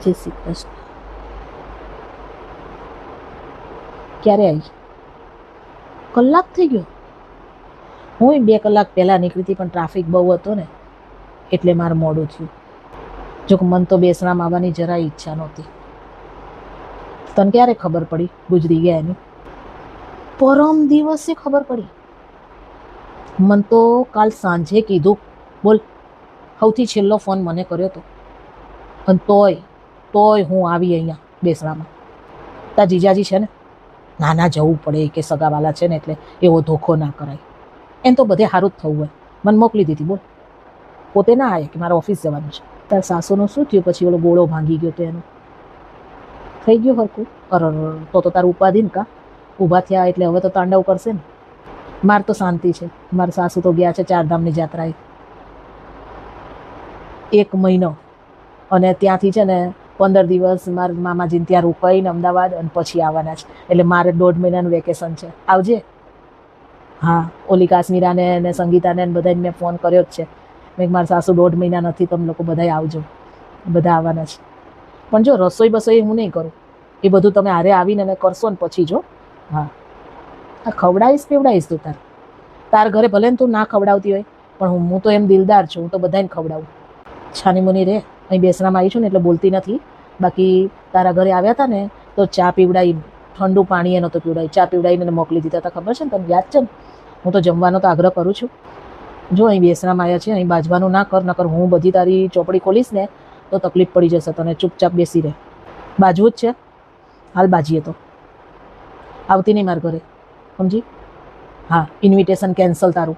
જય શ્રી કૃષ્ણ. ક્યારે આવી? કલાક થઈ ગયો. હું 2 કલાક પહેલાં નીકળી હતી, પણ ટ્રાફિક બહુ હતો ને એટલે મારે મોડું થયું. જો કે મને તો બેસણામાં આવવાની જરાય ઈચ્છા નહોતી. તને ક્યારે ખબર પડી ગુજરી ગયા એની? પરમ દિવસે ખબર પડી. મને તો કાલ સાંજે કીધું. બોલ, સૌથી છેલ્લો ફોન મને કર્યો હતો. અને તોય હું આવી અહીંયા બેસણામાં. તારા જીજાજી છે ને, ના જવું પડે કે સગાવાલા છે ને એટલે એવો ધોખો ના કરાય. એમ તો બધે સારું જ થવું હોય. મને મોકલી દીધી. બોલ, પોતે ના આવે કે મારે ઓફિસ જવાનું છે. તાર સાસુનું શું થયું પછી? ઓલો ગોળો ભાંગી ગયો તો એનો થઈ ગયો હરખું? તો તારું ઉપાધિ ને કા ઊભા થયા એટલે હવે તો તાંડવ કરશે ને. મારે તો શાંતિ છે. મારા સાસુ તો ગયા છે ચારધામની યાત્રાએ 1 મહિનો, અને ત્યાંથી છે ને 15 દિવસ મારા મામાજીને ત્યાં રોકાઈને અમદાવાદ, અને પછી આવવાના છે. એટલે મારે 1.5 મહિનાનું વેકેશન છે. આવજે. હા, ઓલી કાશ્મીરાને ને સંગીતાને બધાને મેં ફોન કર્યો જ છે. મેં મારા સાસુ 1.5 મહિના નથી, તમે લોકો બધાય આવજો. બધા આવવાના છે. પણ જો રસોઈ બસોઈ હું નહીં કરું, એ બધું તમે હારે આવીને કરશો ને પછી જો. હા, આ ખવડાવીશ પીવડાવીશ તું તાર ઘરે ભલે ને તું ના ખવડાવતી હોય, પણ હું તો એમ દિલદાર છું. હું તો બધાને ખવડાવું. છાની મુની રે. અહીં બેસણામાં આવી છું ને એટલે બોલતી નથી. બાકી તારા ઘરે આવ્યા હતા ને તો ચા પીવડાવી, ઠંડુ પાણી એ નહોતો પીવડાવી, ચા પીવડાવીને મોકલી દીધા હતા. ખબર છે ને તને? યાદ છે ને? હું તો જમવાનો તો આગ્રહ કરું છું. જો અહીં બેસણામાં આવ્યા છે, અહીં બાજવાનું ના કર, નકર હું બધી તારી ચોપડી ખોલીશ ને તો તકલીફ પડી જશે તને. ચૂપચાપ બેસી રહે. બાજવું જ છે? હાલ બાજીએ તો આવતી નહીં મારા ઘરે, સમજી? હા, ઇન્વિટેશન કેન્સલ તારું.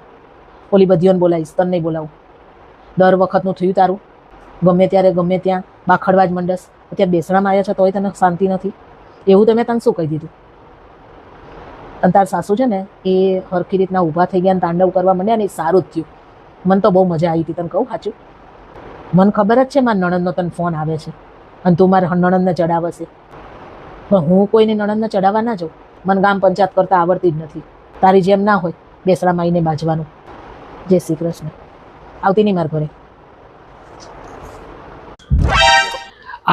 ઓલી બધીઓને બોલાવીશ, તને નહીં બોલાવું. દર વખતનું થયું તારું. ગમે ત્યારે ગમે ત્યાં બાખડવા જ મંડસ. અત્યારે બેસણામાં આવ્યા છે તોય તને શાંતિ નથી. એવું તો મેં તને શું કહી દીધું? અને તાર સાસુ છે ને એ હરખી રીતના ઊભા થઈ ગયા, તાંડવ કરવા માંડ્યા ને એ સારું જ થયું. મને તો બહુ મજા આવી હતી. તને કહું સાચું, મને ખબર જ છે મારા નણંદનો તને ફોન આવે છે અને તું મારા નણંદને ચડાવશે. પણ હું કોઈને નણંદને ચડાવવા ના જાઉં. મને ગામ પંચાયત કરતાં આવડતી જ નથી. તારી જેમ ના હોય બેસણામાં આવીને બાજવાનું. જય શ્રી કૃષ્ણ. આવતી નહીં મારા ઘરે.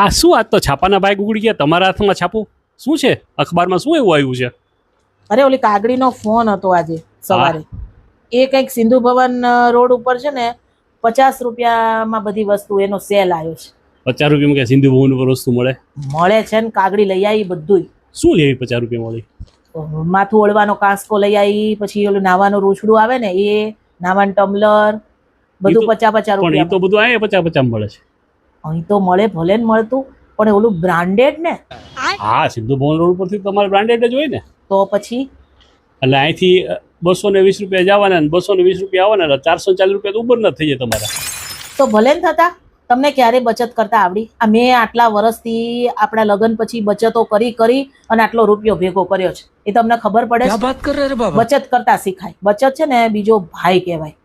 આ શું? આજ તો છાપાના ભાગ ઉગડી ગયા. તમારા હાથમાં છાપું શું છે? અખબારમાં શું એવું આવ્યું છે? અરે ઓલી કાગડીનો ફોન હતો આજે સવારે. એ કંઈક સિંધુ ભવન રોડ ઉપર છે ને 50 રૂપિયામાં બધી વસ્તુ એનો સેલ આવ્યો છે. 50 રૂપિયામાં કે સિંધુ ભવન ઉપર વસ્તુ મળે છે ને? કાગડી લઈ આવી બધું. શું લેવી 50 રૂપિયા મળી? માથું ઓળવાનો કાંસકો લઈ આવી, પછી ઓલું નાવાનું રૂછડું આવે ને એ, નાવાનું ટમ્બલર, બધું 50 પણ એ રૂપિયા. તો બધું આ 50 મળે છે. અહીં તો મળે, ભલે ને મળતું, પણ ઓલું બ્રાન્ડેડ ને. હા, સિંધુ ભવન રોડ પરથી તમારે બ્રાન્ડેડ જ હોય ને. તો પછી એટલે અહીંથી 220 રૂપિયા જવાના ને 220 રૂપિયા આવવાના, એટલે 440 રૂપિયા તો ઉપર ના થઈ જાય તમારા. તો ભલે ને થતા. તમને ક્યારે બચત કરતા આવડી? આ મેં આટલા વર્ષથી આપણા લગ્ન પછી બચતો કરી અને આટલો રૂપિયો ભેગો કર્યો છે. એ તમને ખબર પડે છે? બચત કરતા શીખાય. બચત છે ને બીજો ભાઈ કહેવાય.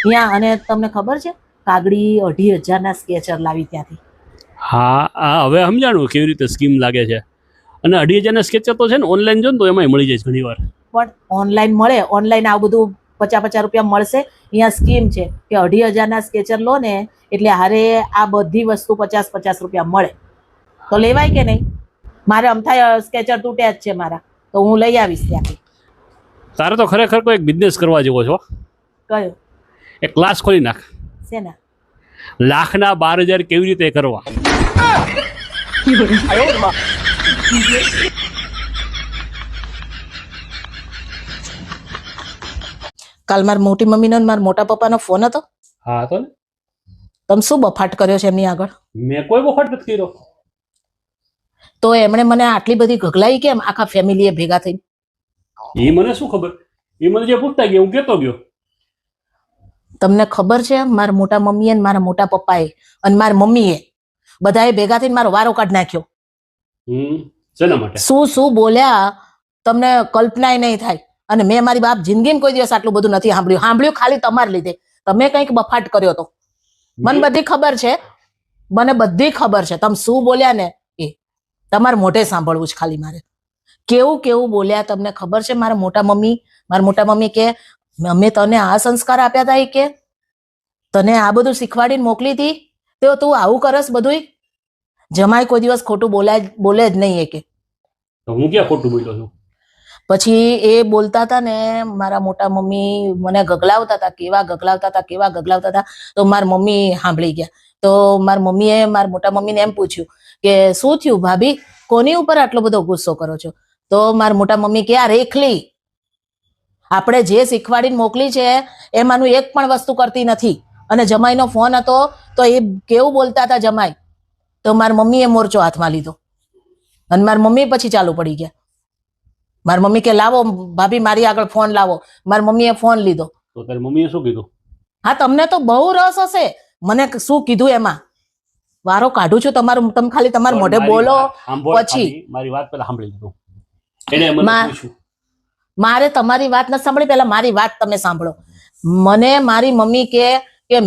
ત્યાં અને તમને ખબર છે કાગડી 2,500 સ્કેચર લાવી ત્યાંથી. હા, હવે સમજાણું કેવી રીતે સ્કીમ લાગે છે. અને 2,500 સ્કેચર તો છે ને ઓનલાઈન જો ને તો એમાંય મળી જાય છે ઘણી વાર. પણ ઓનલાઈન મળે? ઓનલાઈન આવું બધું 50 રૂપિયા મળશે? અહીંયા સ્કીમ છે કે 2,500 સ્કેચર લો ને એટલે હારે આ બધી વસ્તુ 50 રૂપિયા મળે. તો લેવાય કે નહીં? મારે અમથા સ્કેચર તૂટ્યા જ છે મારા, તો હું લઈ આવીશ ત્યાંથી. તારે તો ખરેખર કોઈ એક બિઝનેસ કરવા જેવો છો. કયો? એક ક્લાસ ખોલી નાખ. શેના? લાખના 12,000 કેવી રીતે કરવા. કાલ મારી મોટી મમ્મીનો અને મારા મોટા પપ્પાનો ફોન હતો. હા તો ને. તમે શું બફાટ કર્યો છે એમની આગળ? મેં કોઈ વખત નથી કર્યો. તો એમણે મને આટલી બધી ગગલાઈ કેમ આખા ફેમિલીએ ભેગા થઈ? એ મને શું ખબર? એ મને જે પૂછતા ગયા હું કહેતો ગયો. તમને ખબર છે મારા મોટા મમ્મીએ અને મારા મોટા પપ્પાએ અને મારા મમ્મીએ બધાએ ભેગા થઈને મારો વારો કાઢી નાખ્યો. શેના માટે? શું બોલ્યા તમને કલ્પનાય નહીં થાય. અને મેં મારી બાપ જિંદગીમાં કોઈ દિવસ આટલું બધું નથી સાંભળ્યું ખાલી તમારે લીધે. તમે કંઈક બફાટ કર્યો તો. મને બધી ખબર છે, મને બધી ખબર છે. તમે શું બોલ્યા ને એ તમારે મોઢે સાંભળવું છે ખાલી મારે. કેવું બોલ્યા તમને ખબર છે? મારા મોટા મમ્મી કે અમે તને આ સંસ્કાર આપ્યા હતા, એ કે તને આ બધું શીખવાડીને મોકલી હતી, તો તું આવું કરસ બધું. જમાઈ કોઈ દિવસ ખોટું બોલે જ નહીં એ કે. તો હું ક્યાં ખોટું બોલ્યો છું? પછી એ બોલતા હતા ને, મારા મોટા મમ્મી મને ગગલાવતા હતા, કેવા ગગલાવતા હતા. તો મારા મમ્મી સાંભળી ગયા. તો મારા મમ્મીએ મારા મોટા મમ્મીને એમ પૂછ્યું કે શું થયું ભાભી, કોની ઉપર આટલો બધો ગુસ્સો કરો છો? તો મારા મોટા મમ્મી કે આ રેખલી આપણે જે શીખવાડીને મોકલી છે એમાંનું એક પણ વસ્તુ કરતી નથી. અને જમાઈનો ફોન હતો તો એ કેવું બોલતા હતા જમાઈ. તો મારા મમ્મીએ મોરચો હાથમાં લીધો અને મારી મમ્મી પછી ચાલુ પડી ગયા. મારી મમ્મી કે લાવો ભાભી મારી આગળ ફોન લાવો. મારી મમ્મીએ ફોન લીધો. તો તારી મમ્મીએ શું કીધું? હા, તમને તો બહુ રસ હશે મને શું કીધું એમાં. વારો કાઢું છું તમારું, તમે ખાલી તમારા મોઢે બોલો. પછી મારી વાત પહેલા સાંભળી લીધું. એને મને પૂછ્યું. મારે તમારી વાત નથી સાંભળી, પહેલા મારી વાત તમે સાંભળો. મને મારી મમ્મી કે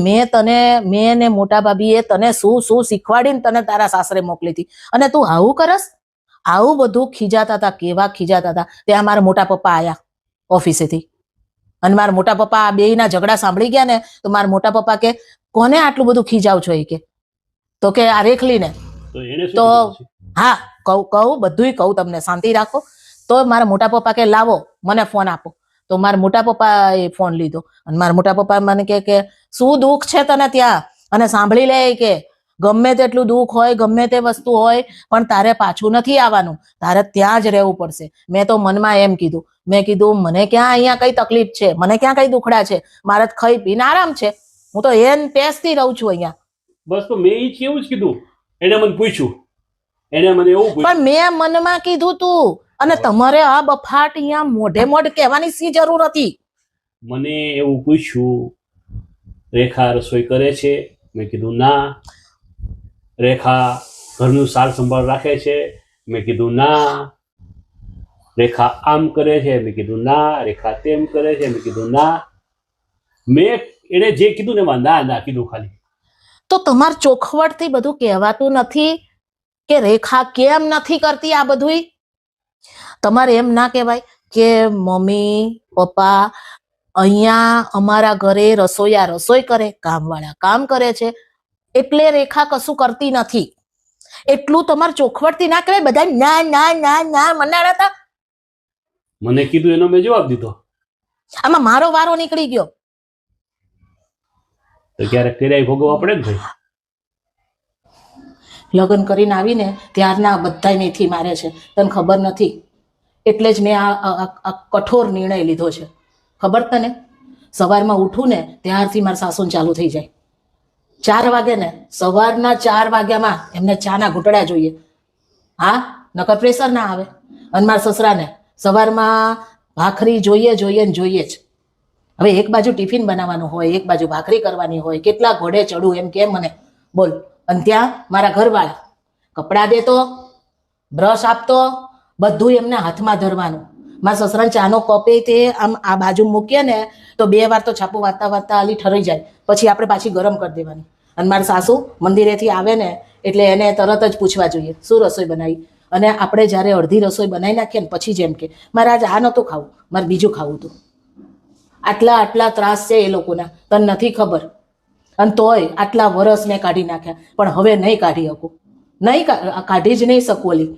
મેં ને મોટા ભાભીએ તને શું શું શીખવાડીને તને તારા સાસરે મોકલી હતી અને તું આવું કરસ. આવું બધું ખીજાતા હતા, કેવા ખીજાતા હતા. ત્યાં મારા મોટા પપ્પા આયા ઓફિસેથી અને મારા મોટા પપ્પા આ બેયના ઝઘડા સાંભળી ગયા ને તો મારા મોટા પપ્પા કે કોને આટલું બધું ખીજાવ છો? એ કે તો કે આ રેખલીને. તો હા કહું બધુંય કહું તમને, શાંતિ રાખો. તો મારા મોટા પપ્પા કે લાવો મને ફોન આપો. તો મારા મોટા પપ્પાએ ફોન લીધો અને મારા મોટા પપ્પા મને કે શું દુઃખ છે તને ત્યાં? અને સાંભળી લે કે ગમે તેટલું દુઃખ હોય, ગમે તે વસ્તુ હોય, પણ તારે પાછું નથી આવવાનું, તારે ત્યાં જ રહેવું પડશે. મેં તો મનમાં એમ કીધું, મેં કીધું મને ક્યાં અહીંયા કઈ તકલીફ છે, મને ક્યાં કઈ દુખડા છે, મારે ખાઈ પીને આરામ છે, હું તો એન પેસથી રહું છું અહીંયા. બસ તો મેં એવું જ કીધું. એને મને પૂછ્યું, એને મને એવું પૂછ્યું. પણ મેં મનમાં કીધું તું અને તમારે આ બફાટ અહીંયા મોઢે મોઢ કહેવાની શી જરૂર હતી? મને એવું પૂછ્યું રેખા રસોઈ કરે છે? મેં કીધું ના. રેખા ઘરનું સાર સંભાળ રાખે છે? મેં કીધું ના. રેખા આમ કરે છે? મેં કીધું ના. રેખા તેમ કરે છે? મેં કીધું ના. મેં એને જે કીધું ને એમાં ના ના કીધું ખાલી. તો તમાર ચોખવટથી બધું કહેવાતું નથી કે રેખા કેમ નથી કરતી આ બધું? તમારે એમ ના કહેવાય કે મમ્મી પપ્પા અહીંયા અમારા ઘરે રસોઈયા રસોઈ કરે, કામવાળા કામ કરે છે એટલે રેખા કશું કરતી નથી. એટલું તમારે ચોખવટથી ના કહેવાય. બધા ના ના ના ના મનાડા હતા. મને કીધું એનો મેં જવાબ દીધો. આમાં મારો વારો નીકળી ગયો. તો ક્યારેક તેરાય ભોગવવા પડે ને ભાઈ. લગ્ન કરીને આવીને ત્યારના બધા મેથી મારે છે, તને ખબર નથી. એટલે જ મેં આ કઠોર નિર્ણય લીધો છે. ખબર તને? સવારમાં ઉઠું ને ત્યારથી મારા સાસુને ચાલુ થઈ જાય. 4 વાગે ને સવારના 4 વાગ્યામાં એમને ચાના ઘૂંટડા જોઈએ. હા, નકર પ્રેશર ના આવે. અને મારા સસરાને સવારમાં ભાખરી જોઈએ જ. હવે એક બાજુ ટિફિન બનાવવાનું હોય, એક બાજુ ભાખરી કરવાની હોય, કેટલા ઘોડે ચડું એમ કે મને બોલ. અને ત્યાં મારા ઘરવાળા કપડાં દેતો, બ્રશ આપતો, બધું એમને હાથમાં ધરવાનું. મારા સસરાને ચાનો કપે તે આમ આ બાજુ મૂકીએ ને તો 2 વાર તો છાપું વાંચતા આલી ઠરી જાય, પછી આપણે પાછી ગરમ કરી દેવાની. અને મારા સાસુ મંદિરેથી આવે ને એટલે એને તરત જ પૂછવા જોઈએ શું રસોઈ બનાવી. અને આપણે જ્યારે અડધી રસોઈ બનાવી નાખીએ ને પછી જેમ કે મારે આજ આ નહોતું ખાવું, મારે બીજું ખાવું હતું. આટલા ત્રાસ છે એ લોકોના, તને નથી ખબર. અને તોય આટલા વરસ મેં કાઢી નાખ્યા, પણ હવે નહીં કાઢી શકું. નહીં કાઢી જ નહીં શકું ઓલી,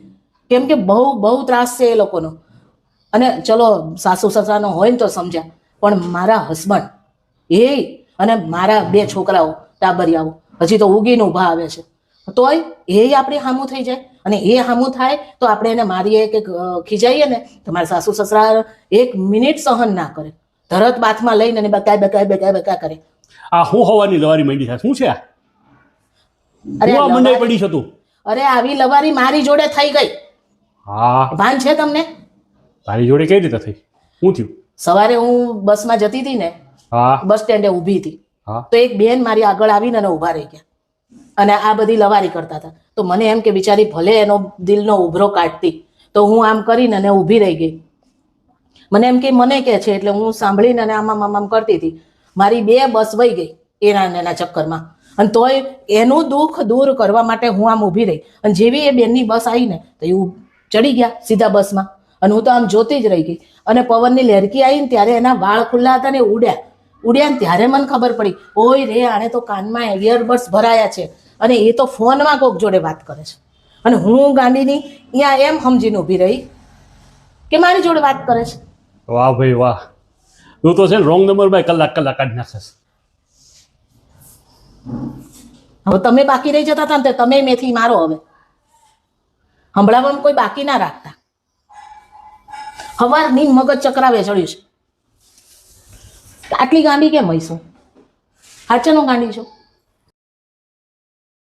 કેમ કે બહુ ત્રાસ છે એ લોકોનો. અને ચલો સાસુ સસરાનો હોય ને તો સમજ્યા, પણ મારા હસબન્ડ એ અને મારા 2 છોકરાઓ ટાબરિયાઓ હજી તો ઉગીને ઊભા આવે છે, તોય એ આપણે હામું થઈ જાય. અને એ હામું થાય તો આપણે એને મારીએ કે ખીજાઈએ ને તો મારા સાસુ સસરા 1 મિનિટ સહન ના કરે, તરત બાથમાં લઈને બકા કરે. આ હું હવાની લવારી માંડી છે? શું છે આ? અરે મંડાઈ પડી છે તું? અરે આવી લવારી મારી જોડે થઈ ગઈ. હા, ભાન છે તમને? તારી જોડે કઈ રીતે થઈ? શું થયું? સવારે હું બસમાં જતી હતી ને, હા, બસ સ્ટેન્ડે ઊભી હતી, હા, તો એક બેન મારી આગળ આવીને અને ઊભા રહી ગયા અને આ બધી લવારી કરતા હતા. તો મને એમ કે બિચારી ભલે એનો દિલનો ઉભરો કાઢતી, તો હું આમ કરીને અને ઊભી રહી ગઈ. મને એમ કે મને કે છે એટલે હું સાંભળીને અને આમ કરતી હતી. મારી 2 બસ વહી ગઈ એના ચક્કરમાં. અને તોય એનું દુઃખ દૂર કરવા માટે હું આમ ઊભી રહી. અને જેવી એ બેનની બસ આવી ને તો એવું ચડી ગયા સીધા બસમાં. અને હું તો આમ જોતી જ રહી ગઈ. અને પવનની લહેરકી આવી ને ત્યારે એના વાળ ખુલ્લા હતા ને ઉડ્યા ને ત્યારે મને ખબર પડી, ઓય રે આને તો કાનમાં ઇયરબડ્સ ભરાયા છે. અને એ તો ફોનમાં કોક જોડે વાત કરે છે અને હું ગાંડીની અહીંયા એમ સમજીને ઊભી રહી કે મારી જોડે વાત કરે છે. વાહ ભાઈ વાહ, તું તો છે ને રોંગ નંબરમાં કલાક કાઢી નાખેશ. હવે તમે બાકી રહી જતા હતા ને તો તમે મેથી મારો. હવે હંભળાવામાં કોઈ બાકી ના રાખતા. હવારની મગજ ચક્રાવે ચડ્યું છે. આટલી ગાંડી કેમ હઈશું? હાચેનો ગાંડી છો?